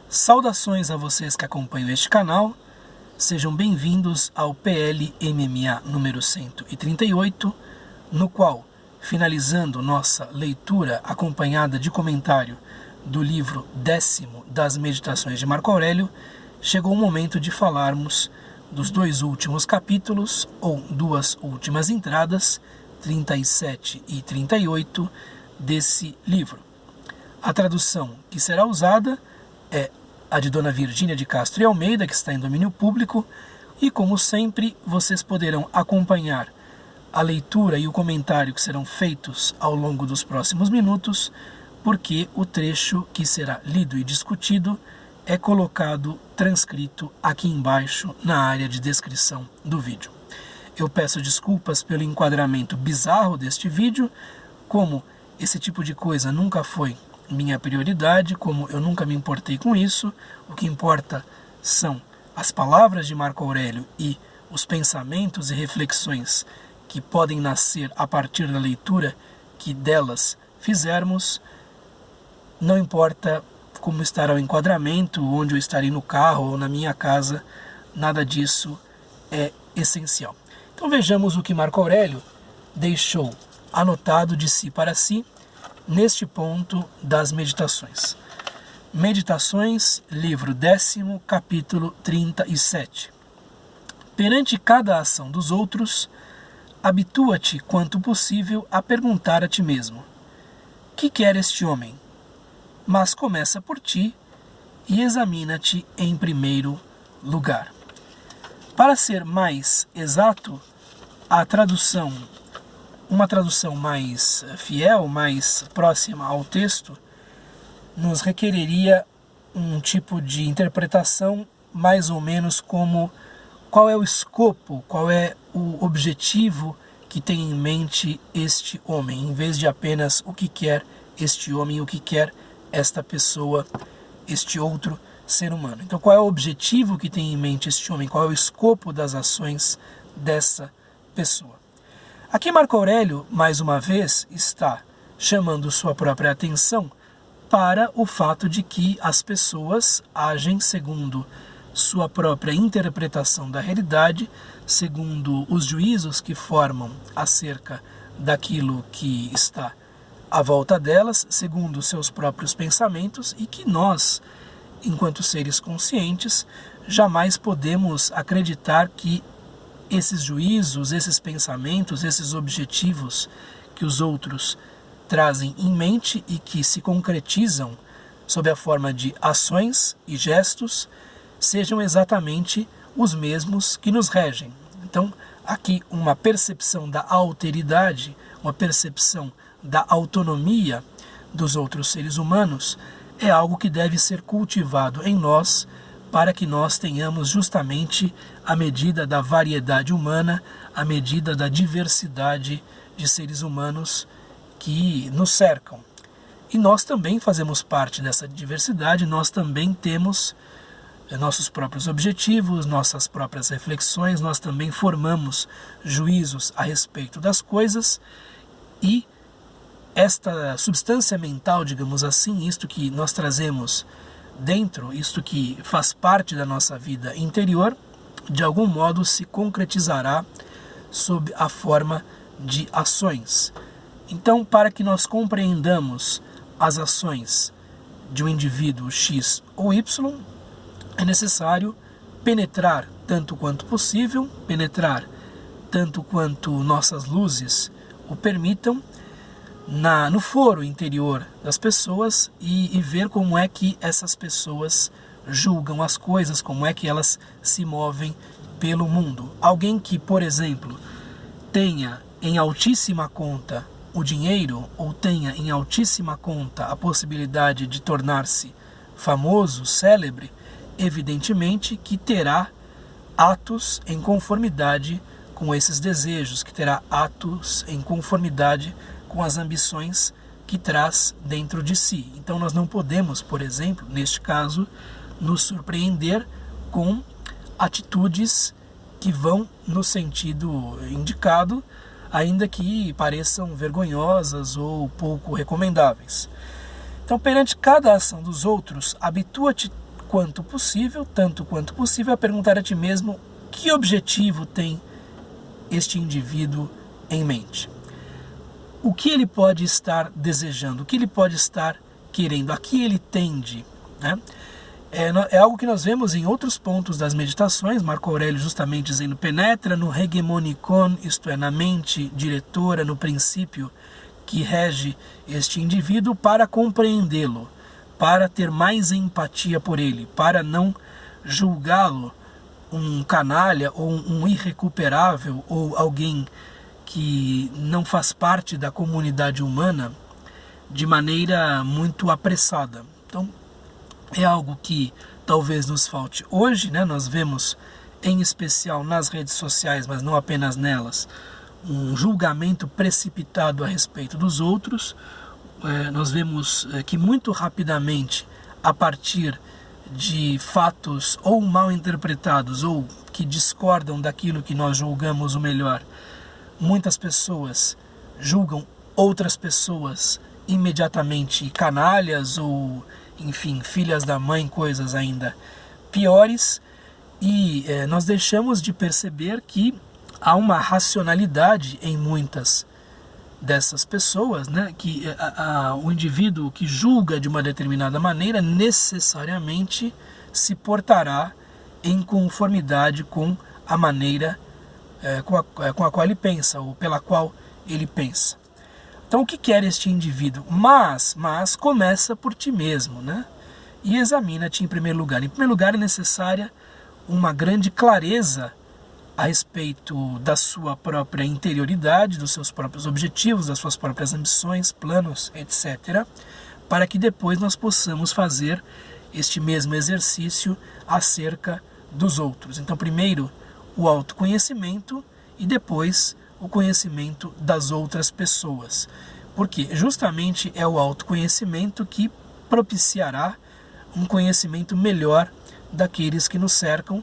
Saudações a vocês que acompanham este canal, sejam bem-vindos ao PL MMA número 138, no qual, finalizando nossa leitura acompanhada de comentário do livro 10º das Meditações de Marco Aurélio, chegou o momento de falarmos dos dois últimos capítulos, ou duas últimas entradas, 37 e 38, desse livro. A tradução que será usada é a de Dona Virgínia de Castro e Almeida, que está em domínio público, e como sempre, vocês poderão acompanhar a leitura e o comentário que serão feitos ao longo dos próximos minutos, porque o trecho que será lido e discutido é colocado transcrito aqui embaixo na área de descrição do vídeo. Eu peço desculpas pelo enquadramento bizarro deste vídeo, como esse tipo de coisa nunca foi minha prioridade, como eu nunca me importei com isso. O que importa são as palavras de Marco Aurélio e os pensamentos e reflexões que podem nascer a partir da leitura que delas fizermos. Não importa como estará o enquadramento, onde eu estarei no carro ou na minha casa, nada disso é essencial. Então vejamos o que Marco Aurélio deixou anotado de si para si neste ponto das meditações. Meditações, livro 10º, capítulo 37. Perante cada ação dos outros, habitua-te quanto possível a perguntar a ti mesmo: que quer este homem? Mas começa por ti e examina-te em primeiro lugar. Para ser mais exato, uma tradução mais fiel, mais próxima ao texto, nos requereria um tipo de interpretação mais ou menos como: qual é o escopo, qual é o objetivo que tem em mente este homem, em vez de apenas o que quer este homem, o que quer esta pessoa, este outro ser humano. Então, qual é o objetivo que tem em mente este homem, qual é o escopo das ações dessa pessoa. Aqui Marco Aurélio, mais uma vez, está chamando sua própria atenção para o fato de que as pessoas agem segundo sua própria interpretação da realidade, segundo os juízos que formam acerca daquilo que está à volta delas, segundo seus próprios pensamentos, e que nós, enquanto seres conscientes, jamais podemos acreditar que esses juízos, esses pensamentos, esses objetivos que os outros trazem em mente e que se concretizam sob a forma de ações e gestos, sejam exatamente os mesmos que nos regem. Então, aqui uma percepção da alteridade, uma percepção da autonomia dos outros seres humanos é algo que deve ser cultivado em nós, para que nós tenhamos justamente a medida da variedade humana, a medida da diversidade de seres humanos que nos cercam. E nós também fazemos parte dessa diversidade, nós também temos nossos próprios objetivos, nossas próprias reflexões, nós também formamos juízos a respeito das coisas, e esta substância mental, digamos assim, isto que nós trazemos dentro, isto que faz parte da nossa vida interior, de algum modo se concretizará sob a forma de ações. Então, para que nós compreendamos as ações de um indivíduo X ou Y, é necessário penetrar tanto quanto possível, penetrar tanto quanto nossas luzes o permitam, no foro interior das pessoas e ver como é que essas pessoas julgam as coisas, como é que elas se movem pelo mundo. Alguém que, por exemplo, tenha em altíssima conta o dinheiro, ou tenha em altíssima conta a possibilidade de tornar-se famoso, célebre, evidentemente que terá atos em conformidade com esses desejos, que terá atos em conformidade com as ambições que traz dentro de si. Então nós não podemos, por exemplo, neste caso, nos surpreender com atitudes que vão no sentido indicado, ainda que pareçam vergonhosas ou pouco recomendáveis. Então, perante cada ação dos outros, habitua-te quanto possível, tanto quanto possível, a perguntar a ti mesmo que objetivo tem este indivíduo em mente. O que ele pode estar desejando, o que ele pode estar querendo, a que ele tende, né? É algo que nós vemos em outros pontos das meditações, Marco Aurélio justamente dizendo: penetra no hegemonicon, isto é, na mente diretora, no princípio que rege este indivíduo, para compreendê-lo, para ter mais empatia por ele, para não julgá-lo um canalha ou um irrecuperável ou alguém que não faz parte da comunidade humana de maneira muito apressada. Então, é algo que talvez nos falte hoje, né? Nós vemos, em especial nas redes sociais, mas não apenas nelas, um julgamento precipitado a respeito dos outros. Nós vemos que muito rapidamente, a partir de fatos ou mal interpretados ou que discordam daquilo que nós julgamos o melhor, muitas pessoas julgam outras pessoas imediatamente canalhas ou, enfim, filhas da mãe, coisas ainda piores, e nós deixamos de perceber que há uma racionalidade em muitas dessas pessoas, né? Que o indivíduo que julga de uma determinada maneira necessariamente se portará em conformidade com a maneira com a qual ele pensa, ou pela qual ele pensa. Então, o que quer este indivíduo? Mas começa por ti mesmo, né? E examina-te em primeiro lugar. Em primeiro lugar, é necessária uma grande clareza a respeito da sua própria interioridade, dos seus próprios objetivos, das suas próprias ambições, planos, etc., para que depois nós possamos fazer este mesmo exercício acerca dos outros. Então, primeiro, o autoconhecimento e depois o conhecimento das outras pessoas. Porque justamente é o autoconhecimento que propiciará um conhecimento melhor daqueles que nos cercam,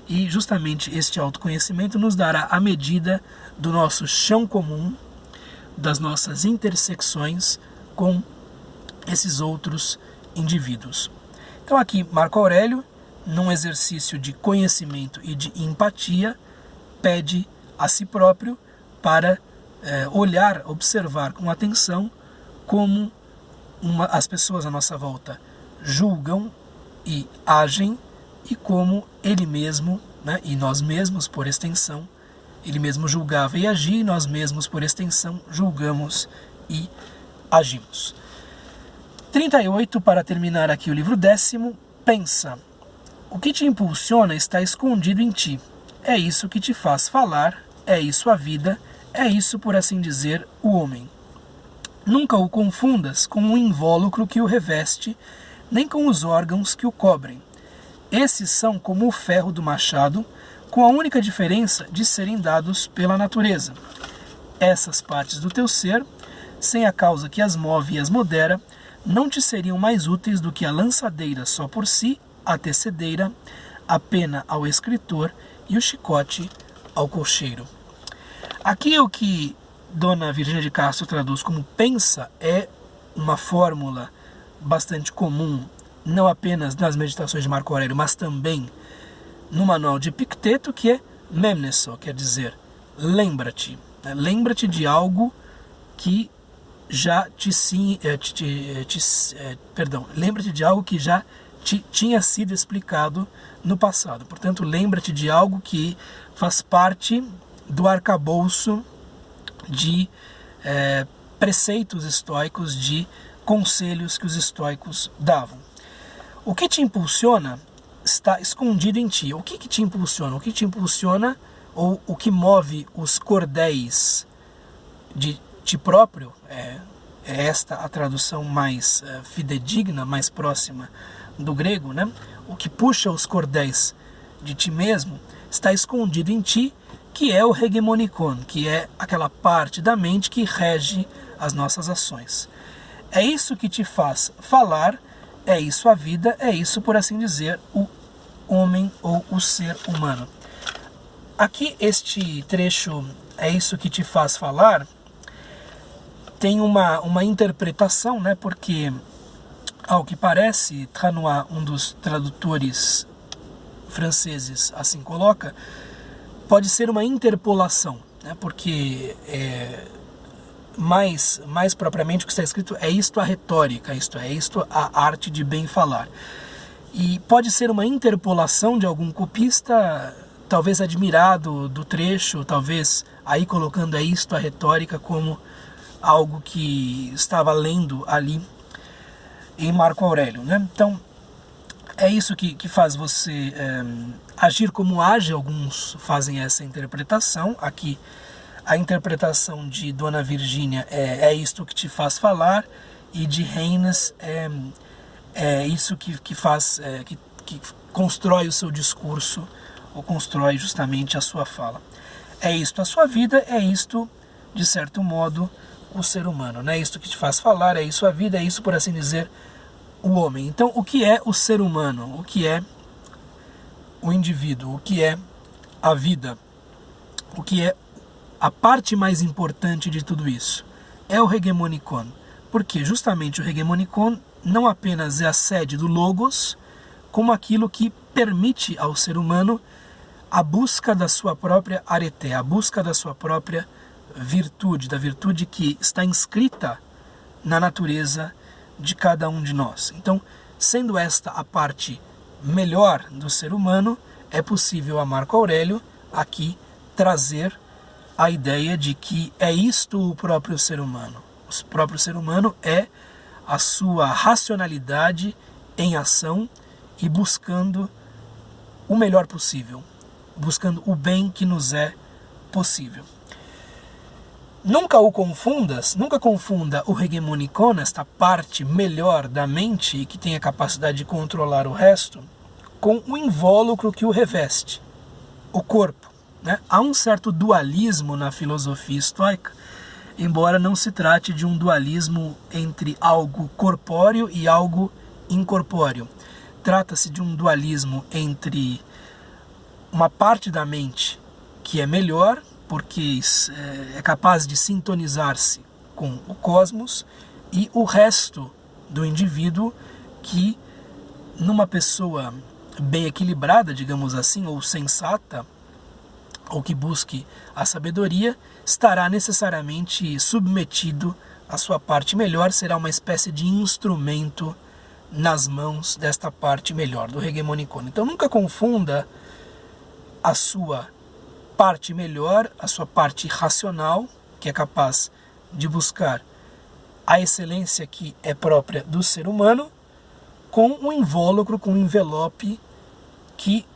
e justamente este autoconhecimento nos dará a medida do nosso chão comum, das nossas intersecções com esses outros indivíduos. Então aqui Marco Aurélio, num exercício de conhecimento e de empatia, pede a si próprio para olhar, observar com atenção como as pessoas à nossa volta julgam e agem, e como ele mesmo, né, e nós mesmos por extensão, ele mesmo julgava e agia, e nós mesmos por extensão julgamos e agimos. 38, para terminar aqui o livro 10º, pensa. O que te impulsiona está escondido em ti. É isso que te faz falar, é isso a vida, é isso, por assim dizer, o homem. Nunca o confundas com o invólucro que o reveste, nem com os órgãos que o cobrem. Esses são como o ferro do machado, com a única diferença de serem dados pela natureza. Essas partes do teu ser, sem a causa que as move e as modera, não te seriam mais úteis do que a lançadeira só por si, a tecedeira, a pena ao escritor e o chicote ao cocheiro. Aqui o que Dona Virgínia de Castro traduz como pensa é uma fórmula bastante comum, não apenas nas meditações de Marco Aurélio, mas também no manual de Epicteto, que é memneso, quer dizer, lembra-te. Lembra-te de algo que já lembra-te de algo que já tinha sido explicado no passado. Portanto, lembra-te de algo que faz parte do arcabouço de preceitos estoicos, de conselhos que os estoicos davam. O que te impulsiona está escondido em ti. O que te impulsiona? O que te impulsiona, ou o que move os cordéis de ti próprio, é esta a tradução mais fidedigna, mais próxima do grego, né? O que puxa os cordéis de ti mesmo está escondido em ti, que é o hegemonicon, que é aquela parte da mente que rege as nossas ações. É isso que te faz falar, é isso a vida, é isso, por assim dizer, o homem ou o ser humano. Aqui este trecho, é isso que te faz falar, tem uma interpretação, né? Porque Ao que parece, Tranois, um dos tradutores franceses, assim coloca, pode ser uma interpolação, né? Porque mais propriamente o que está escrito é isto a retórica, isto a arte de bem falar. E pode ser uma interpolação de algum copista, talvez admirado do trecho, talvez aí colocando isto a retórica como algo que estava lendo ali em Marco Aurélio, né? Então, é isso que faz você agir como age. Alguns fazem essa interpretação. Aqui, a interpretação de Dona Virgínia é isto que te faz falar, e de Reines é isso que faz, que constrói o seu discurso, ou constrói justamente a sua fala. É isto a sua vida, é isto, de certo modo, o ser humano, né? É isto que te faz falar, é isso a vida, é isso, por assim dizer, o homem. Então, o que é o ser humano? O que é o indivíduo? O que é a vida? O que é a parte mais importante de tudo isso? É o hegemonikon. Porque justamente o hegemonikon não apenas é a sede do logos, como aquilo que permite ao ser humano a busca da sua própria arete, a busca da sua própria virtude, da virtude que está inscrita na natureza de cada um de nós. Então, sendo esta a parte melhor do ser humano, é possível a Marco Aurélio aqui trazer a ideia de que é isto o próprio ser humano. O próprio ser humano é a sua racionalidade em ação e buscando o melhor possível, buscando o bem que nos é possível. Nunca confunda o hegemonikon, esta parte melhor da mente e que tem a capacidade de controlar o resto, com o invólucro que o reveste, o corpo, né? Há um certo dualismo na filosofia estoica, embora não se trate de um dualismo entre algo corpóreo e algo incorpóreo. Trata-se de um dualismo entre uma parte da mente que é melhor, porque é capaz de sintonizar-se com o cosmos, e o resto do indivíduo que, numa pessoa bem equilibrada, digamos assim, ou sensata, ou que busque a sabedoria, estará necessariamente submetido à sua parte melhor, será uma espécie de instrumento nas mãos desta parte melhor, do hegemonikon. Então nunca confunda a sua parte melhor, a sua parte racional, que é capaz de buscar a excelência que é própria do ser humano, com o invólucro, com o envelope que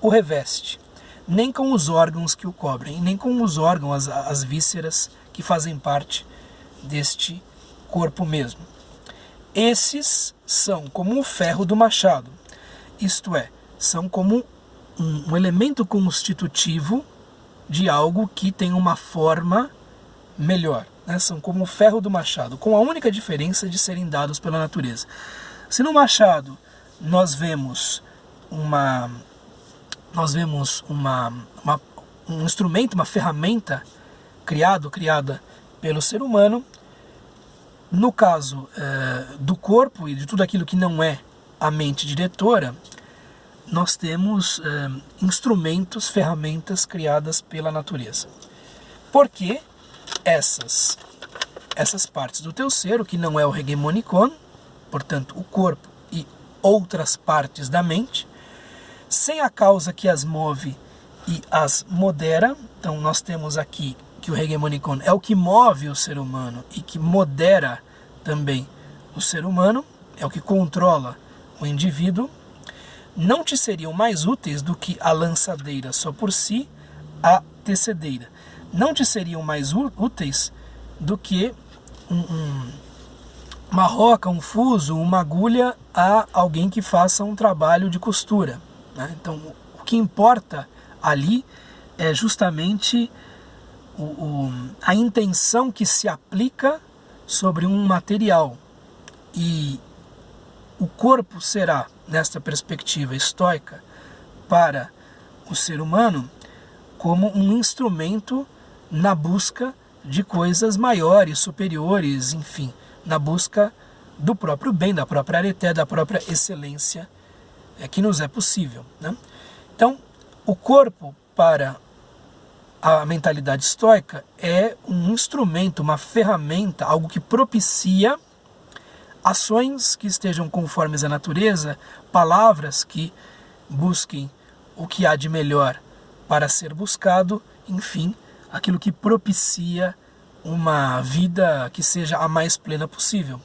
o reveste. Nem com os órgãos que o cobrem, nem com os órgãos, as vísceras que fazem parte deste corpo mesmo. Esses são como o ferro do machado, isto é, são como um elemento constitutivo de algo que tem uma forma melhor, né? São como o ferro do machado, com a única diferença de serem dados pela natureza. Se no machado nós vemos um instrumento, uma ferramenta criada pelo ser humano, no caso do corpo e de tudo aquilo que não é a mente diretora, nós temos instrumentos, ferramentas criadas pela natureza. Porque essas partes do teu ser, o que não é o hegemonikon, portanto o corpo e outras partes da mente, sem a causa que as move e as modera. Então nós temos aqui que o hegemonikon é o que move o ser humano e que modera também o ser humano, é o que controla o indivíduo. Não te seriam mais úteis do que a lançadeira só por si, a tecedeira. Não te seriam mais úteis do que uma roca, um fuso, uma agulha a alguém que faça um trabalho de costura, né? Então, o que importa ali é justamente a intenção que se aplica sobre um material. E o corpo será, nesta perspectiva estoica, para o ser humano, como um instrumento na busca de coisas maiores, superiores, enfim, na busca do próprio bem, da própria areté, da própria excelência que nos é possível, né? Então, o corpo para a mentalidade estoica é um instrumento, uma ferramenta, algo que propicia ações que estejam conformes à natureza, palavras que busquem o que há de melhor para ser buscado, enfim, aquilo que propicia uma vida que seja a mais plena possível.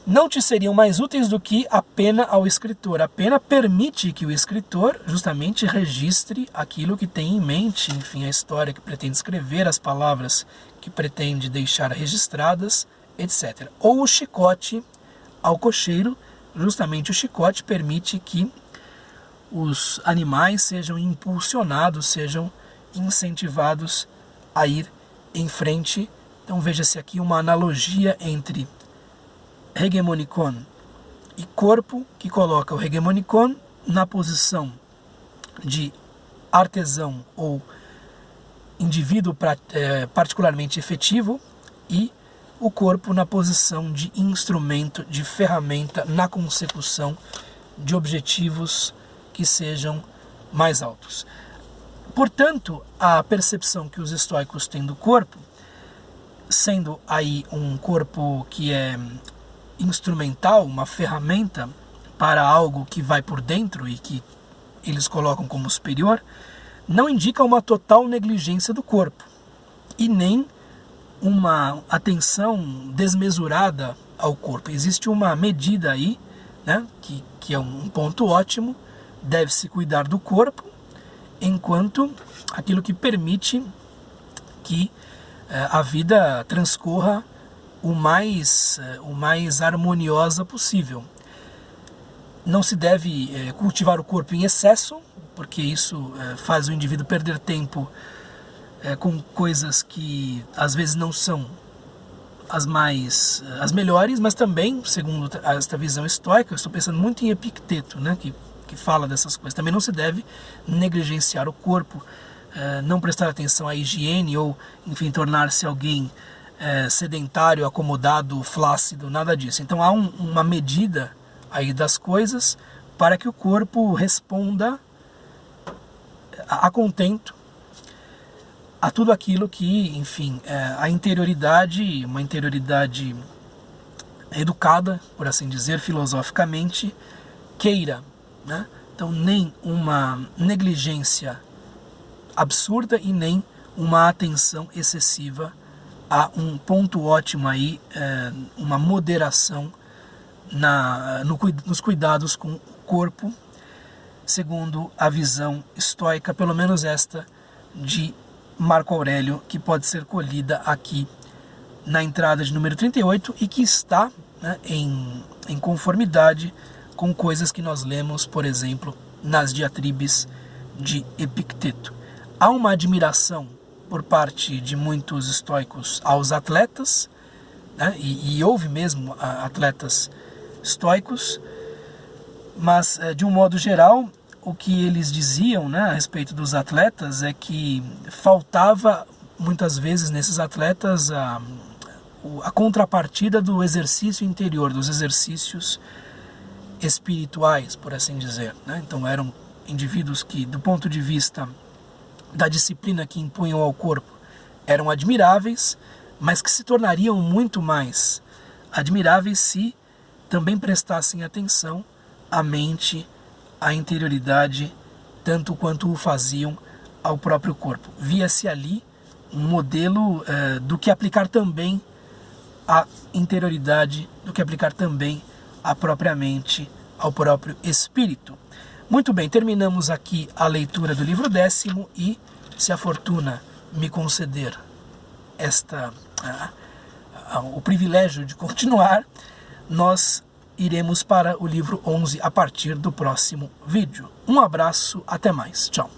Não te seriam mais úteis do que a pena ao escritor. A pena permite que o escritor justamente registre aquilo que tem em mente, enfim, a história que pretende escrever, as palavras que pretende deixar registradas, etc. Ou o chicote ao cocheiro, justamente o chicote permite que os animais sejam impulsionados, sejam incentivados a ir em frente. Então veja-se aqui uma analogia entre hegemonicon e corpo, que coloca o hegemonicon na posição de artesão ou indivíduo particularmente efetivo, e o corpo na posição de instrumento, de ferramenta na consecução de objetivos que sejam mais altos. Portanto, a percepção que os estoicos têm do corpo, sendo aí um corpo que é instrumental, uma ferramenta para algo que vai por dentro e que eles colocam como superior, não indica uma total negligência do corpo e nem uma atenção desmesurada ao corpo. Existe uma medida aí, né, que é um ponto ótimo, deve-se cuidar do corpo, enquanto aquilo que permite que a vida transcorra o mais harmoniosa possível. Não se deve cultivar o corpo em excesso, porque isso faz o indivíduo perder tempo com coisas que às vezes não são as melhores, mas também, segundo esta visão estoica, eu estou pensando muito em Epicteto, né, que fala dessas coisas. Também não se deve negligenciar o corpo, não prestar atenção à higiene ou, enfim, tornar-se alguém sedentário, acomodado, flácido, nada disso. Então há uma medida aí das coisas para que o corpo responda a contento a tudo aquilo que, enfim, a interioridade, uma interioridade educada, por assim dizer, filosoficamente, queira, né? Então nem uma negligência absurda e nem uma atenção excessiva. Há um ponto ótimo aí, uma moderação nos cuidados com o corpo, segundo a visão estoica, pelo menos esta de Marco Aurélio, que pode ser colhida aqui na entrada de número 38 e que está, né, em conformidade com coisas que nós lemos, por exemplo, nas diatribes de Epicteto. Há uma admiração por parte de muitos estoicos aos atletas, né, e houve mesmo atletas estoicos, mas de um modo geral o que eles diziam, né, a respeito dos atletas é que faltava muitas vezes nesses atletas a contrapartida do exercício interior, dos exercícios espirituais, por assim dizer, né? Então eram indivíduos que, do ponto de vista da disciplina que impunham ao corpo, eram admiráveis, mas que se tornariam muito mais admiráveis se também prestassem atenção à mente, à interioridade, tanto quanto o faziam ao próprio corpo. Via-se ali um modelo do que aplicar também à interioridade, do que aplicar também à própria mente, ao próprio espírito. Muito bem, terminamos aqui a leitura do livro 10º e, se a fortuna me conceder o privilégio de continuar, nós iremos para o livro 11 a partir do próximo vídeo. Um abraço, até mais. Tchau.